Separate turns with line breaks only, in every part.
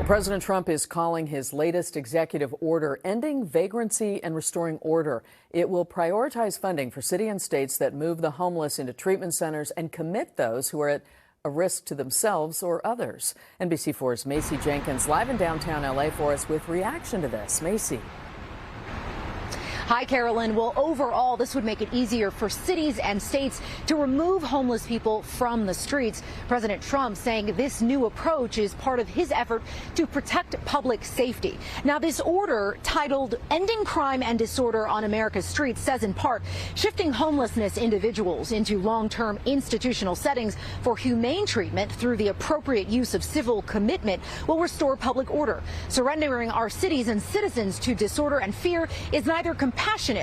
President Trump is calling his latest executive order ending vagrancy and restoring order. It will prioritize funding for cities and states that move the homeless into treatment centers and commit those who are at a risk to themselves or others. NBC4's Macy Jenkins live in downtown LA for us with reaction to this. Macy.
Hi, Carolyn. Well, overall, this would make it easier for cities and states to remove homeless people from the streets. President Trump saying this new approach is part of his effort to protect public safety. Now, this order titled Ending Crime and Disorder on America's Streets says in part, shifting homelessness individuals into long-term institutional settings for humane treatment through the appropriate use of civil commitment will restore public order. Surrendering our cities and citizens to disorder and fear is neither compassionate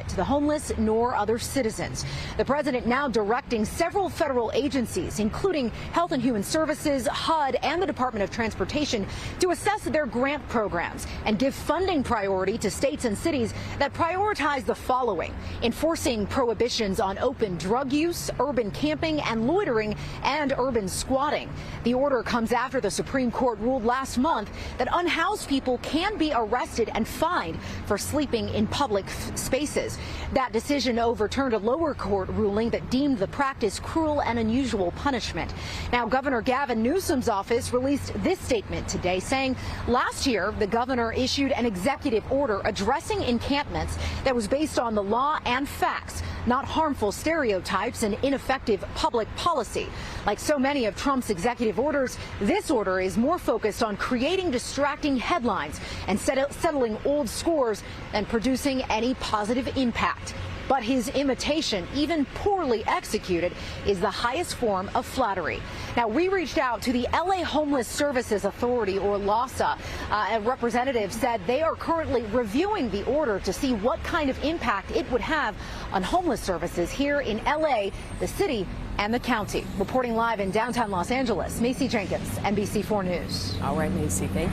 to the homeless nor other citizens. The president now directing several federal agencies, including Health and Human Services, HUD, and the Department of Transportation, to assess their grant programs and give funding priority to states and cities that prioritize the following: enforcing prohibitions on open drug use, urban camping and loitering, and urban squatting. The order comes after the Supreme Court ruled last month that unhoused people can be arrested and fined for sleeping in public spaces. That decision overturned a lower court ruling that deemed the practice cruel and unusual punishment. Now, Governor Gavin Newsom's office released this statement today saying last year the governor issued an executive order addressing encampments that was based on the law and facts, not harmful stereotypes and ineffective public policy. Like so many of Trump's executive orders, this order is more focused on creating distracting headlines and settling old scores than producing any positive impact. But his imitation, even poorly executed, is the highest form of flattery. Now, we reached out to the LA Homeless Services Authority, or LHSA. A representative said they are currently reviewing the order to see what kind of impact it would have on homeless services here in LA, the city, and the county. Reporting live in downtown Los Angeles, Macy Jenkins, NBC4 News.
All right, Macy, thank you.